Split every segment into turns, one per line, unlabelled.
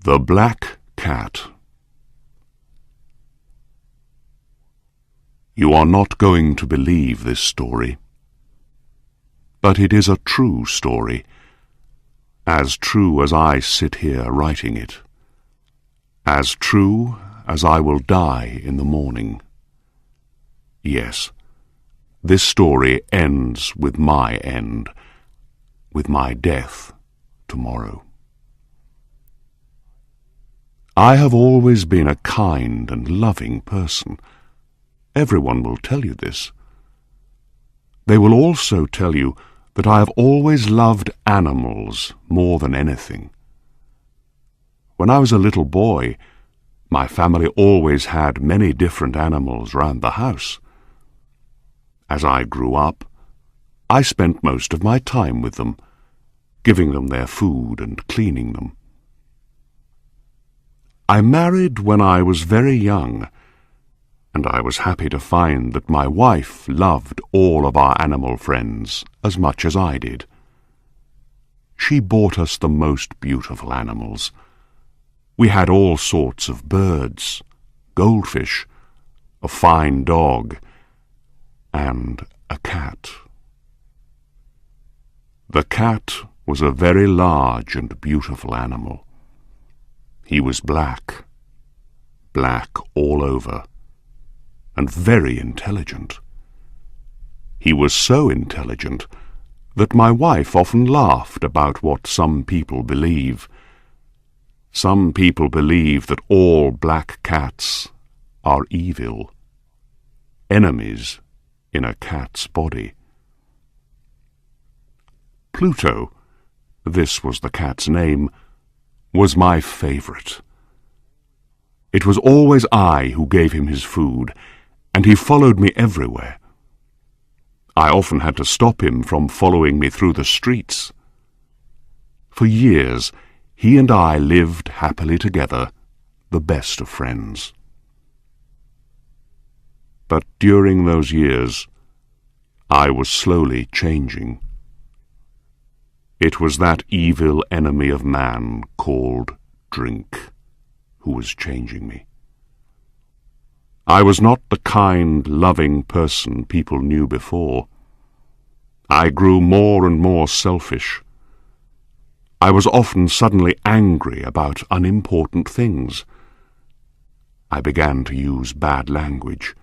The Black Cat. You are not going to believe this story, but it is a true story, as true as I sit here writing it, as true as I will die in the morning. Yes, this story ends with my end, with my death tomorrow. I have always been a kind and loving person. Everyone will tell you this. They will also tell you that I have always loved animals more than anything. When I was a little boy, my family always had many different animals round the house. As I grew up, I spent most of my time with them, giving them their food and cleaning them. I married when I was very young, and I was happy to find that my wife loved all of our animal friends as much as I did. She bought us the most beautiful animals. We had all sorts of birds, goldfish, a fine dog, and a cat. The cat was a very large and beautiful animal. He was black all over, and very intelligent. He was so intelligent that my wife often laughed about what some people believe. Some people believe that all black cats are evil, enemies in a cat's body. Pluto, this was the cat's name, was my favourite. It was always I who gave him his food, and he followed me everywhere. I often had to stop him from following me through the streets. For years, he and I lived happily together, the best of friends. But during those years, I was slowly changing. It was that evil enemy of man called drink who was changing me. I was not the kind, loving person people knew before. I grew more and more selfish. I was often suddenly angry about unimportant things. I began to use bad language,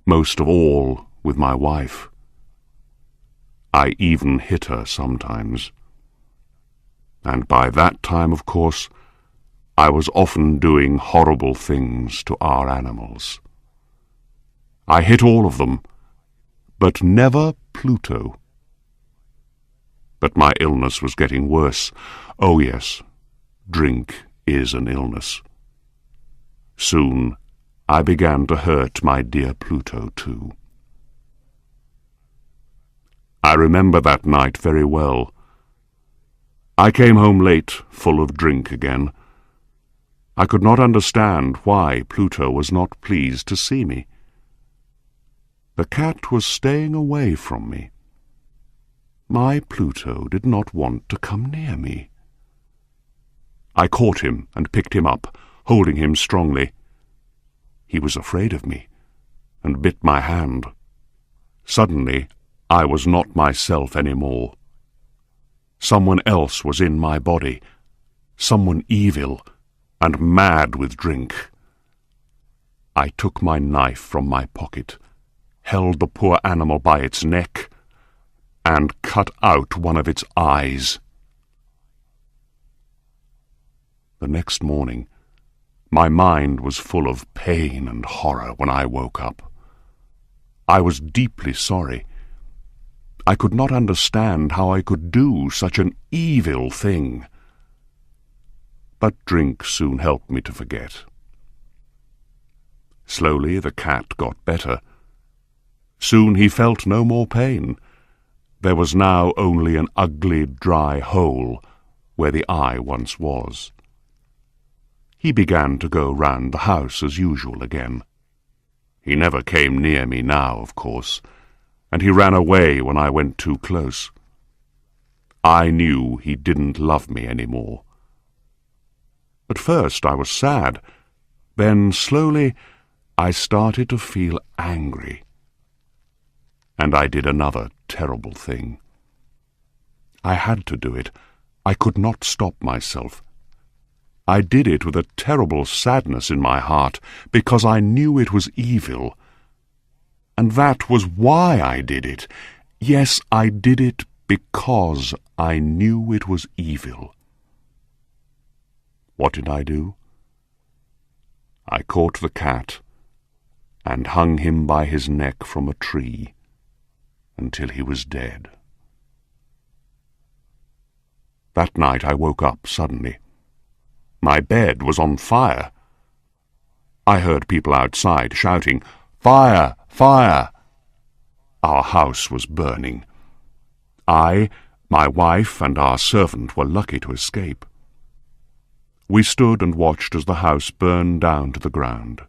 most of all with my wife. I even hit her sometimes. And by that time, of course, I was often doing horrible things to our animals. I hit all of them, but never Pluto. But my illness was getting worse. Oh yes, drink is an illness. Soon I began to hurt my dear Pluto too. I remember that night very well. I came home late, full of drink again. I could not understand why Pluto was not pleased to see me. The cat was staying away from me. My Pluto did not want to come near me. I caught him and picked him up, holding him strongly. He was afraid of me, and bit my hand. Suddenly, I was not myself any more. Someone else was in my body, someone evil and mad with drink. I took my knife from my pocket, held the poor animal by its neck, and cut out one of its eyes. The next morning, my mind was full of pain and horror when I woke up. I was deeply sorry. I could not understand how I could do such an evil thing. But drink soon helped me to forget. Slowly the cat got better. Soon he felt no more pain. There was now only an ugly, dry hole where the eye once was. He began to go round the house as usual again. He never came near me now, of course, and he ran away when I went too close. I knew he didn't love me any more. At first I was sad. Then, slowly, I started to feel angry. And I did another terrible thing. I had to do it. I could not stop myself. I did it with a terrible sadness in my heart, because I knew it was evil. And that was why I did it. Yes, I did it because I knew it was evil. What did I do? I caught the cat and hung him by his neck from a tree until he was dead. That night I woke up suddenly. My bed was on fire. I heard people outside shouting, "Fire! Fire!" Our house was burning. I, my wife, and our servant were lucky to escape. We stood and watched as the house burned down to the ground.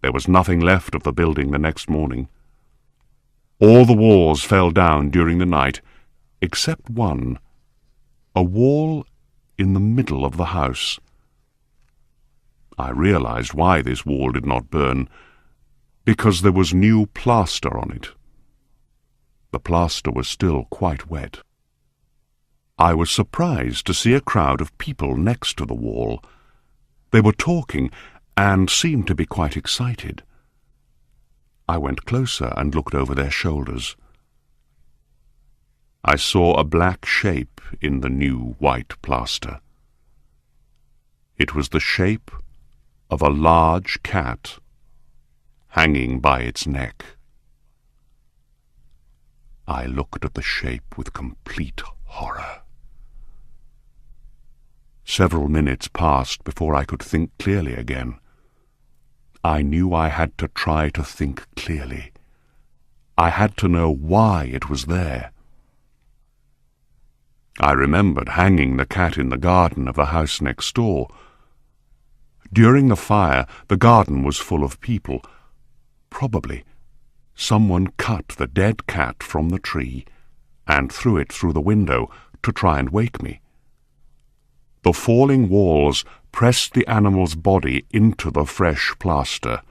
There was nothing left of the building the next morning. All the walls fell down during the night, except one, a wall in the middle of the house. I realized why this wall did not burn, because there was new plaster on it. The plaster was still quite wet. I was surprised to see a crowd of people next to the wall. They were talking and seemed to be quite excited. I went closer and looked over their shoulders. I saw a black shape in the new white plaster. It was the shape of a large cat hanging by its neck. I looked at the shape with complete horror. Several minutes passed before I could think clearly again. I knew I had to try to think clearly. I had to know why it was there. I remembered hanging the cat in the garden of the house next door. During the fire, the garden was full of people. Probably someone cut the dead cat from the tree and threw it through the window to try and wake me. The falling walls pressed the animal's body into the fresh plaster.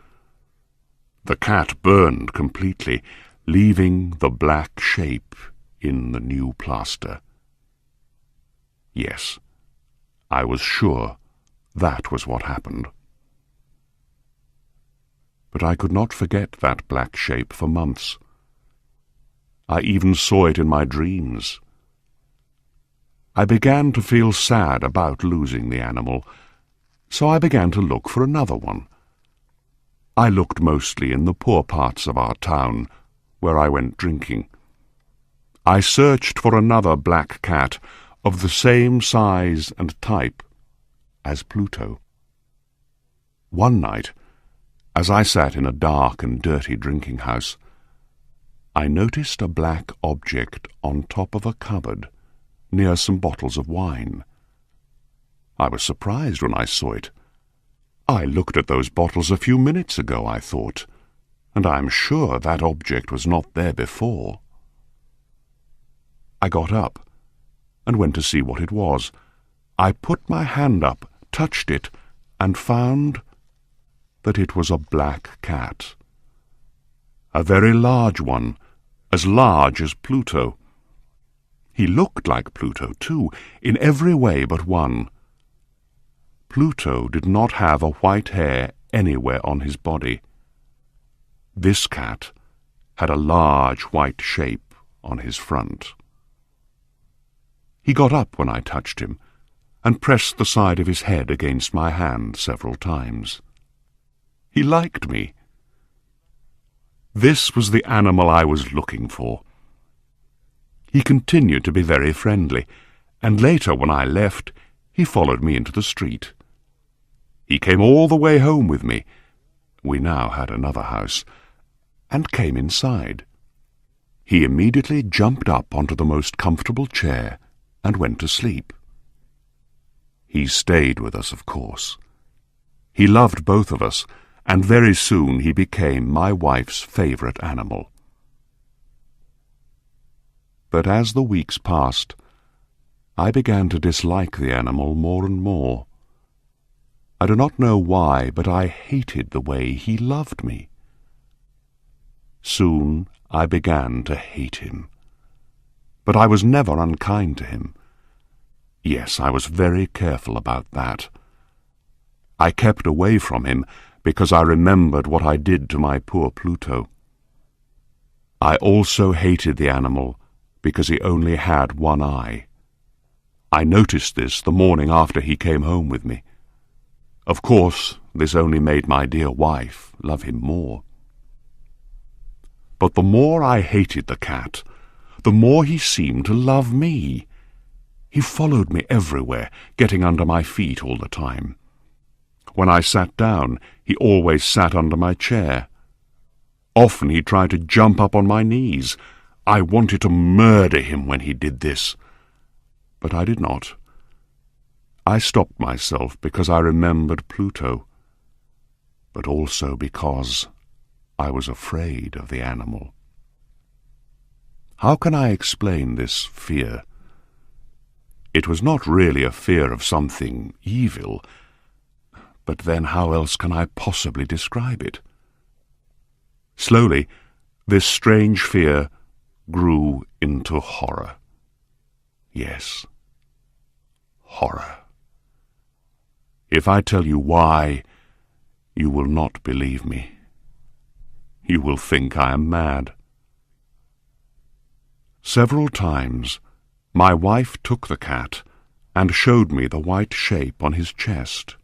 The cat burned completely, leaving the black shape in the new plaster. Yes, I was sure that was what happened. But I could not forget that black shape for months. I even saw it in my dreams. I began to feel sad about losing the animal, so I began to look for another one. I looked mostly in the poor parts of our town, where I went drinking. I searched for another black cat of the same size and type as Pluto. One night, as I sat in a dark and dirty drinking house, I noticed a black object on top of a cupboard near some bottles of wine. I was surprised when I saw it. I looked at those bottles a few minutes ago, I thought, and I am sure that object was not there before. I got up and went to see what it was. I put my hand up, touched it, and found that it was a black cat. A very large one, as large as Pluto. He looked like Pluto, too, in every way but one. Pluto did not have a white hair anywhere on his body. This cat had a large white shape on his front. He got up when I touched him, and pressed the side of his head against my hand several times. He liked me. This was the animal I was looking for. He continued to be very friendly, and later, when I left, he followed me into the street. He came all the way home with me. We now had another house, and came inside. He immediately jumped up onto the most comfortable chair and went to sleep. He stayed with us, of course. He loved both of us, and very soon he became my wife's favorite animal. But as the weeks passed, I began to dislike the animal more and more. I do not know why, but I hated the way he loved me. Soon I began to hate him. But I was never unkind to him. Yes, I was very careful about that. I kept away from him because I remembered what I did to my poor Pluto. I also hated the animal because he only had one eye. I noticed this the morning after he came home with me. Of course, this only made my dear wife love him more. But the more I hated the cat, the more he seemed to love me. He followed me everywhere, getting under my feet all the time. When I sat down, he always sat under my chair. Often he tried to jump up on my knees. I wanted to murder him when he did this. But I did not. I stopped myself because I remembered Pluto, but also because I was afraid of the animal. How can I explain this fear? It was not really a fear of something evil, but then how else can I possibly describe it? Slowly, this strange fear grew into horror. Yes, horror. If I tell you why, you will not believe me. You will think I am mad. Several times, my wife took the cat and showed me the white shape on his chest.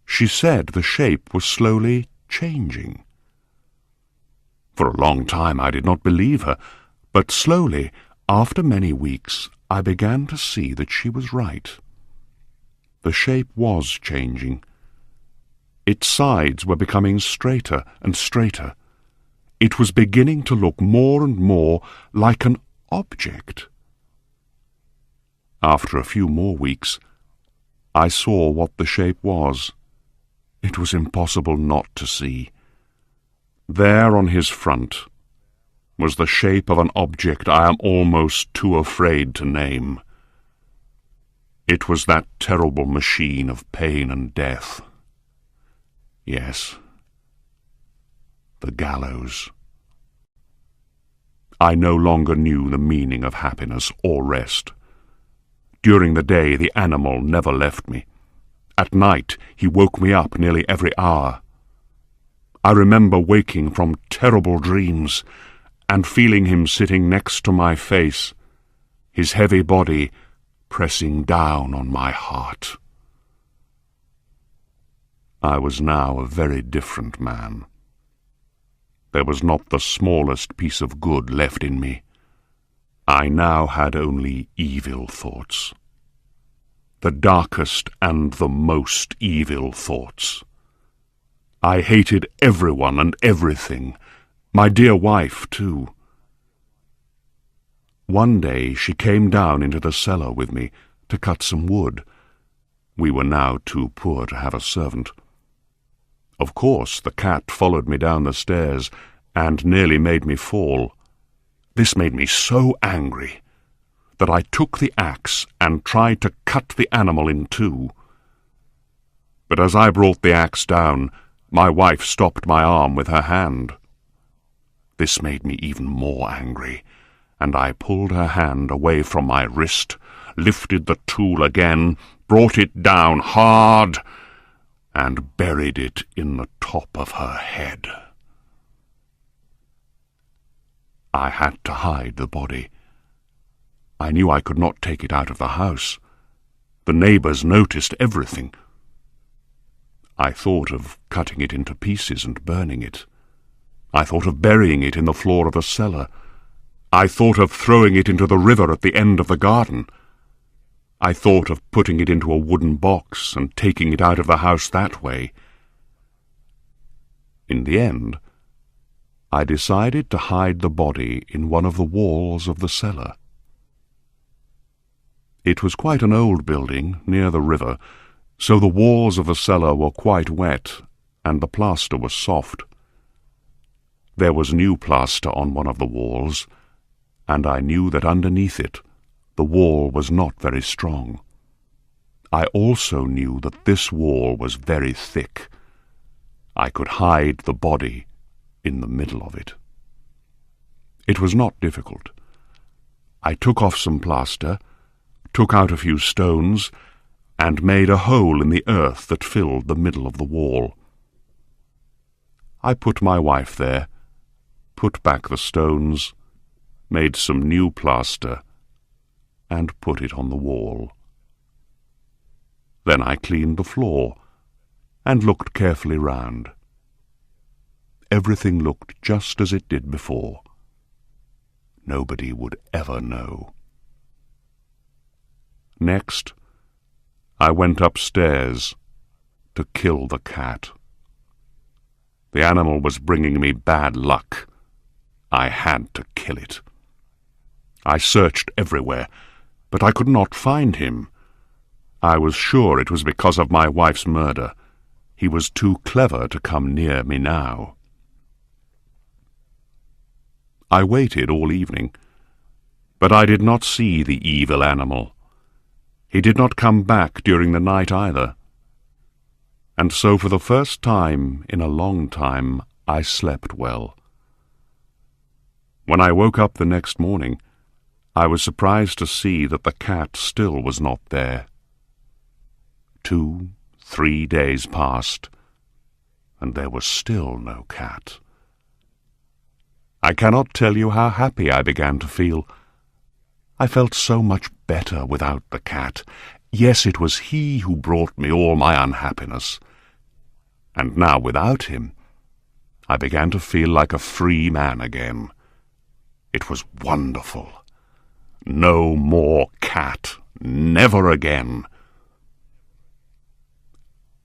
She said the shape was slowly changing. For a long time I did not believe her, but slowly, after many weeks, I began to see that she was right. The shape was changing. Its sides were becoming straighter and straighter. It was beginning to look more and more like an object. After a few more weeks, I saw what the shape was. It was impossible not to see. There on his front was the shape of an object I am almost too afraid to name. It was that terrible machine of pain and death. Yes, the gallows. I no longer knew the meaning of happiness or rest. During the day, the animal never left me. At night, he woke me up nearly every hour. I remember waking from terrible dreams and feeling him sitting next to my face, his heavy body pressing down on my heart. I was now a very different man. There was not the smallest piece of good left in me. I now had only evil thoughts. The darkest and the most evil thoughts. I hated everyone and everything, my dear wife, too. One day she came down into the cellar with me to cut some wood. We were now too poor to have a servant. Of course, the cat followed me down the stairs and nearly made me fall. This made me so angry that I took the axe and tried to cut the animal in two. But as I brought the axe down, my wife stopped my arm with her hand. This made me even more angry, and I pulled her hand away from my wrist, lifted the tool again, brought it down hard, and buried it in the top of her head. I had to hide the body. I knew I could not take it out of the house. The neighbors noticed everything. I thought of cutting it into pieces and burning it. I thought of burying it in the floor of the cellar. I thought of throwing it into the river at the end of the garden. I thought of putting it into a wooden box and taking it out of the house that way. In the end, I decided to hide the body in one of the walls of the cellar. It was quite an old building near the river, so the walls of the cellar were quite wet and the plaster was soft. There was new plaster on one of the walls, and I knew that underneath it The wall was not very strong. I also knew that this wall was very thick. I could hide the body in the middle of it. It was not difficult. I took off some plaster, took out a few stones, and made a hole in the earth that filled the middle of the wall. I put my wife there, put back the stones, made some new plaster, and put it on the wall. Then I cleaned the floor and looked carefully round. Everything looked just as it did before. Nobody would ever know. Next, I went upstairs to kill the cat. The animal was bringing me bad luck. I had to kill it. I searched everywhere, but I could not find him. I was sure it was because of my wife's murder. He was too clever to come near me now. I waited all evening, but I did not see the evil animal. He did not come back during the night either. And so for the first time in a long time I slept well. When I woke up the next morning, I was surprised to see that the cat still was not there. 2, 3 days passed, and there was still no cat. I cannot tell you how happy I began to feel. I felt so much better without the cat. Yes, it was he who brought me all my unhappiness. And now without him, I began to feel like a free man again. It was wonderful. No more cat. Never again.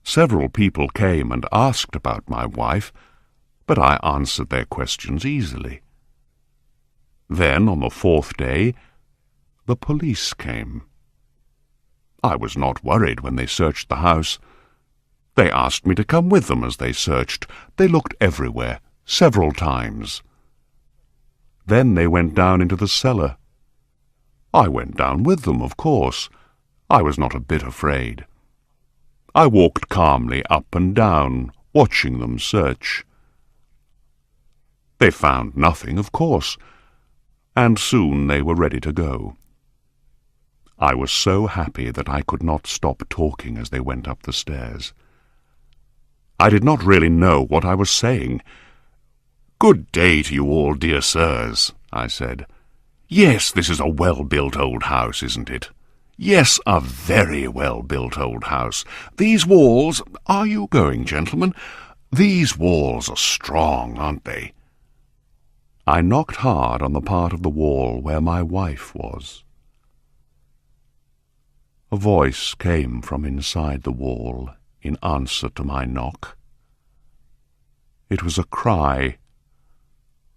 Several people came and asked about my wife, but I answered their questions easily. Then, on the 4th day, the police came. I was not worried when they searched the house. They asked me to come with them as they searched. They looked everywhere, several times. Then they went down into the cellar. I went down with them, of course. I was not a bit afraid. I walked calmly up and down, watching them search. They found nothing, of course, and soon they were ready to go. I was so happy that I could not stop talking as they went up the stairs. I did not really know what I was saying. "Good day to you all, dear sirs," I said. "Yes, this is a well-built old house, isn't it? Yes, a very well-built old house. These walls— Are you going, gentlemen? These walls are strong, aren't they?" I knocked hard on the part of the wall where my wife was. A voice came from inside the wall in answer to my knock. It was a cry,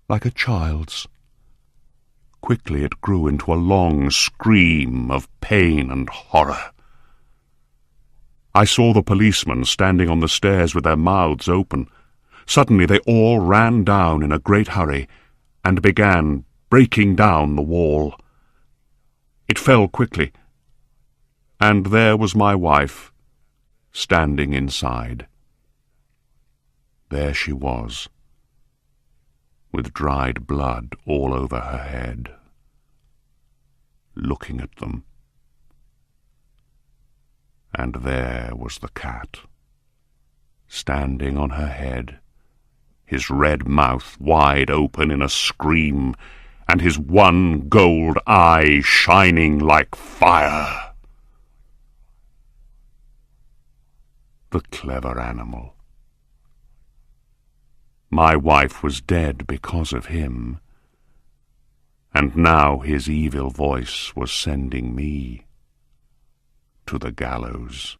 like a child's. Quickly it grew into a long scream of pain and horror. I saw the policemen standing on the stairs with their mouths open. Suddenly they all ran down in a great hurry and began breaking down the wall. It fell quickly, and there was my wife, standing inside. There she was, with dried blood all over her head, looking at them. And there was the cat, standing on her head, his red mouth wide open in a scream, and his one gold eye shining like fire. The clever animal. My wife was dead because of him, and now his evil voice was sending me to the gallows.